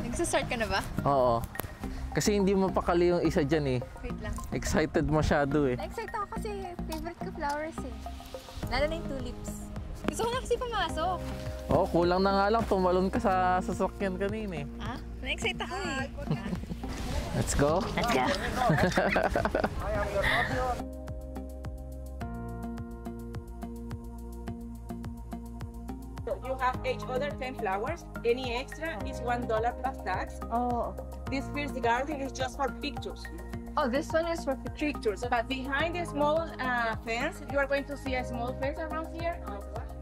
Nagsa-start ka na ba? Oo. Kasi hindi mapakali yung isa dyan eh. Wait lang. Excited masyado eh. Na-excite ako kasi favorite ko flowers eh. Lalo na yung tulips. Gusto ko na kasi pumasok. Oo, kulang na nga lang. Tumalon ka sa sasakyan kanina eh. Ah? Na-excite ako eh. Let's go. Let's go. You have each other 10 flowers. Any extra is $1 plus tax. Oh. This first garden is just for pictures. Oh, this one is for Pictures. But behind the small fence, you are going to see a small fence around here.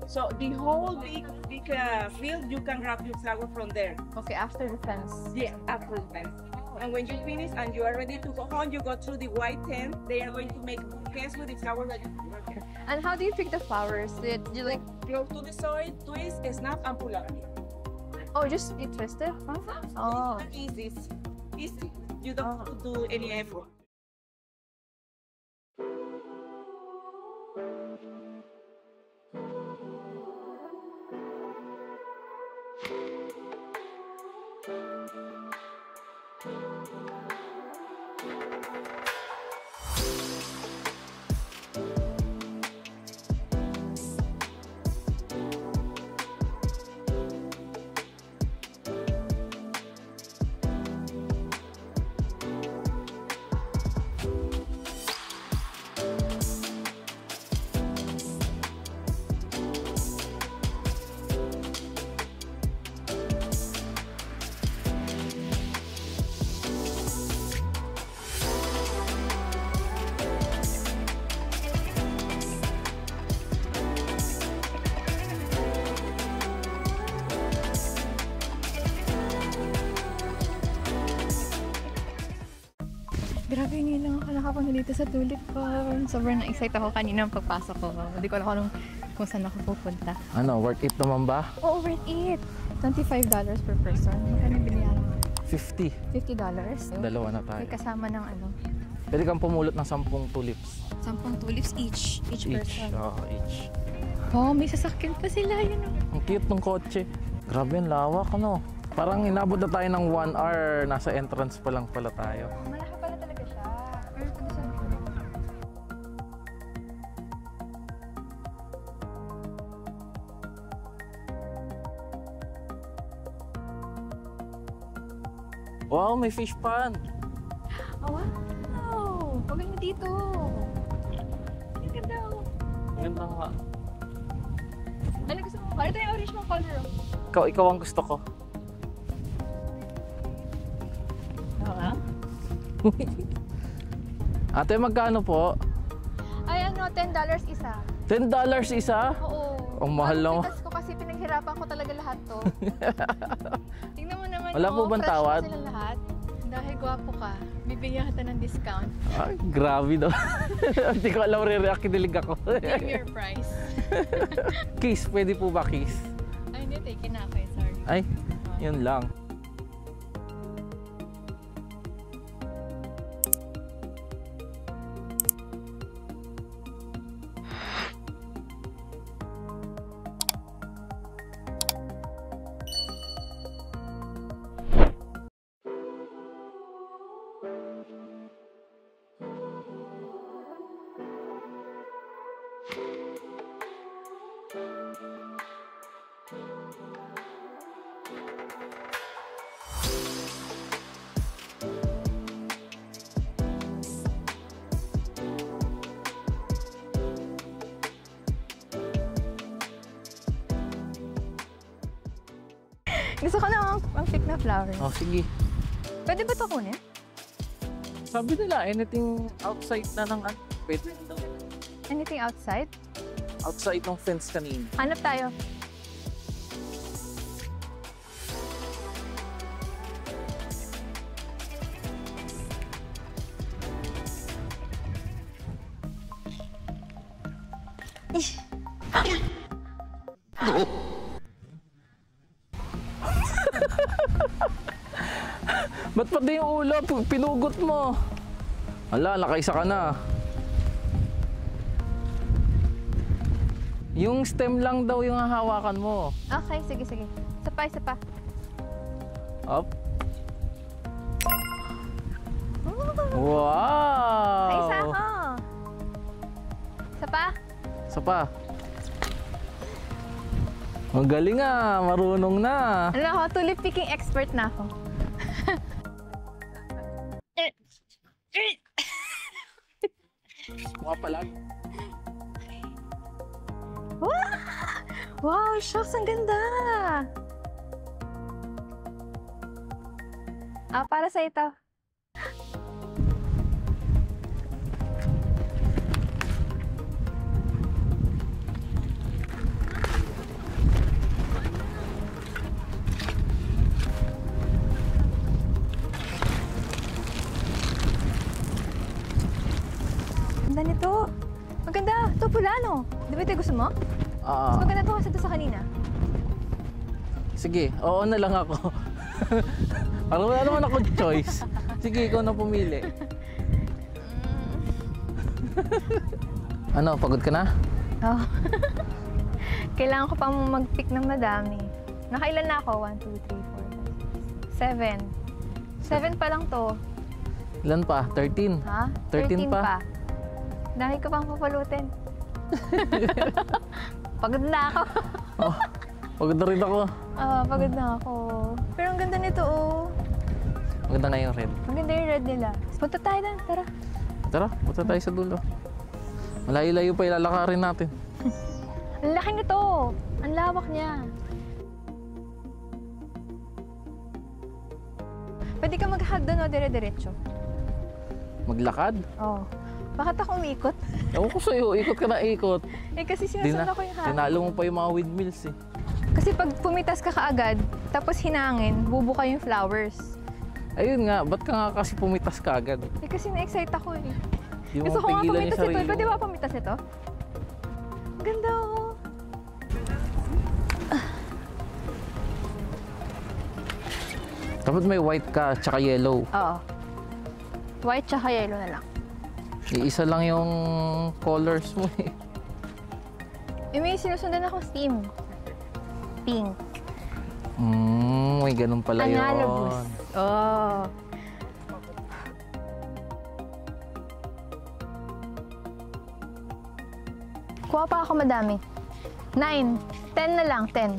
So the whole big field, you can grab your flower from there. Okay, after the fence. Yeah, after the fence. And when you finish and you are ready to go home, you go through the white tent. They are going to make bouquets with the flowers that you put. And how do you pick the flowers? Did you like... Close to the soil, twist, snap, and pull out. Oh, just you twist it? Oh. Easy. Easy. You don't have to do any effort. Grabe, ngayon lang ako nakapunta dito sa tulip farm. Sobrang na-excite ako kanina ang pagpasok ko. Hindi ko alam kung saan ako pupunta. Ano, worth it naman ba? Oo, worth it! $25 per person. Magkano binayaran mo? 50. $50? Dalawa na tayo. May kasama ng ano? Pwede kang pumulot ng 10 tulips. 10 tulips each. Each person. Oo, each. Oh, may sasakyan pa sila. Yun o. Ang cute ng kotse. Grabe, ang lawak ano. Parang inabot na tayo ng 1 hour. Nasa entrance pa lang pala tayo. Malaki pala talaga siya. Pero pwede siya. Wow, may fish pond. Oh, wow! Huwag mo dito. Ang ganda oh. Ang ganda nga. Ano gusto mo? Ito yung orange mong color oh. Ikaw ang gusto ko. Oo. Ate, magkano po? Ay ano, $10 isa. $10 isa? Oo. Ang mahal lang. Pitas ko kasi pinaghirapan ko talaga lahat to. Tingnan mo naman. Wala po bang tawad? Fresh na sila lahat. Dahil gwapo ka, bibigyan kita ng discount. Ay, grabe daw. Hindi ko alam, re-react, kinilig ako. Name your price. Kiss, pwede po ba kiss? Ay, hindi, take na ako eh, sorry. Ay, yun lang. Gusto ko na ang pick na flowers. Oh, sige. Pwede ba ito kunin? Sabi nila, anything outside na ng ano, pwede daw. Anything outside? Outside ng fence kanina. Hanap tayo. Ba't pati yung ulo? Pinugot mo. Ala, nakaisa ka na. Yung stem lang daw yung hahawakan mo. Okay, sige, sige. Isa pa, isa pa. Up. Ooh, Wow! isa ako. Isa pa. Isa pa. Ang galing ah, marunong na. Ano ako, tulip picking expert na ako. Mukha palag. Wow! Wow, shucks, ang ganda! Para sa ito. Ganda nito. Maganda. Ito pula, no? Di ba ito gusto mo? Mas maganda to kasi ito sa kanina. Sige, oo na lang ako. Parang wala naman ako choice. Sige, ikaw na pumili. Ano, pagod ka na? Oh. Kailangan ko pang mag-pick ng madami. Nakailan na ako? 1, 2, 3, 4, 5, 6, 7. 7 pa lang to. Ilan pa? 13? Ha? 13 pa. Dahil ko pang papalutin. Pagod na ako. Oh, pagod na rin ako. Pagod na ako. Pero ang ganda nito, oh. Maganda nga yung red. Maganda yung red nila. Punta tayo doon, tara. Tara, punta tayo sa dulo. Malayo-layo pa ilalakarin natin. Ang laki nito. Ang lawak niya. Pwede ka mag-hug doon o dire-diretso? Maglakad? Oo. Bakit ako umikot? Ewan ko sa'yo, ikot ka na ikot. Kasi sinasunda ko yung hangin. Tinalo mo pa yung mga windmills eh. Kasi pag pumitas ka kaagad, tapos hinangin, bubuka yung flowers. Ayun nga, ba't ka nga kasi pumitas ka agad? Kasi na-excite ako eh. Di mo Gusto ko nga pigilan yung pumitas ito. sarili Pwede mo. ba pumitas ito? Ang ganda oh. Dapat may white ka, tsaka yellow. Oo. White tsaka yellow na lang. Iisa lang yung colors mo eh. May sinusundan akong theme. Pink. May ganun pala yun. Analogous. Oh. Kuha pa ako madami. 9. 10 na lang, 10.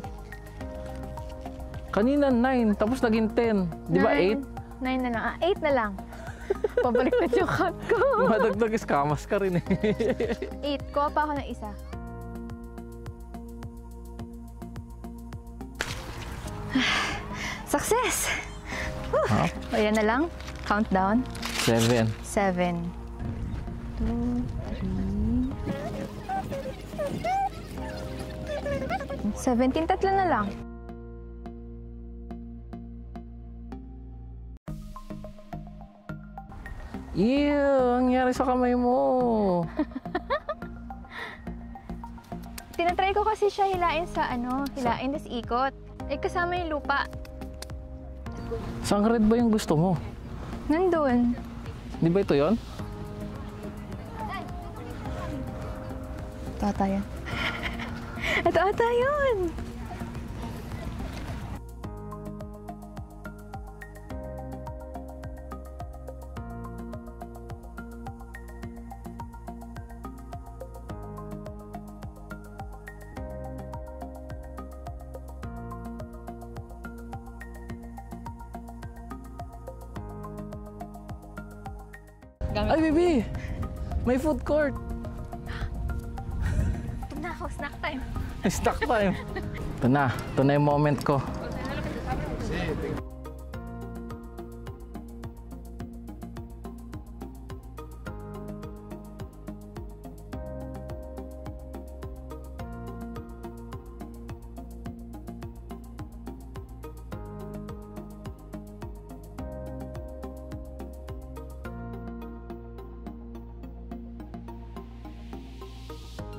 Kanina 9, tapos naging 10. Di ba 8? 9 na lang. 8 na lang. Pabalik na yung cut ko. Madagdag iskamas ka rin eh. 8. Kuha pa ako ng isa. Success! Ha? Ayan na lang. Countdown. 7. 7. 2, 3. 17. Tatlo na lang. Ew, ang nangyari sa kamay mo. Tinatry ko kasi siya hilain sa hilain tas ikot. Kasama yung lupa. Saan red ba yung gusto mo? Nandun. Di ba ito yon? Ito ata yun. Ito ata yun. Ay, baby! May food court. Ito na ako, snack time. Stock time. Ito na yung moment ko.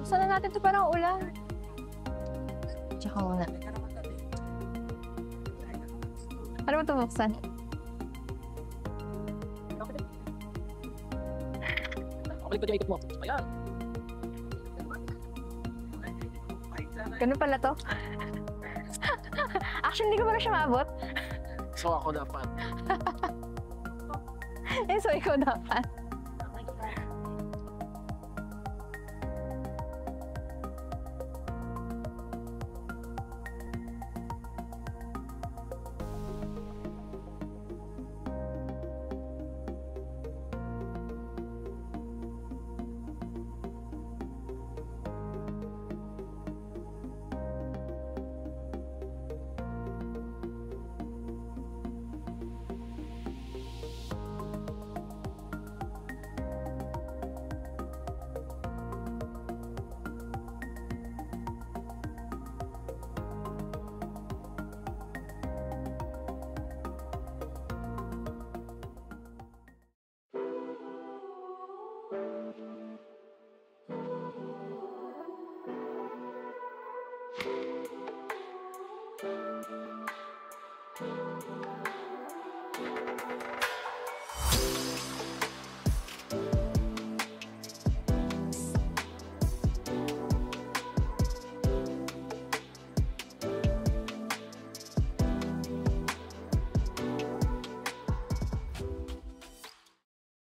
Buksan na natin ito parang ulan. Tsaka muna. Paano mo ito buksan? Pabalik yung ikot mo. Ayan. Ganun pala to. Actually, hindi ko pala siya maabot. So ako dapat. So, ikaw dapat.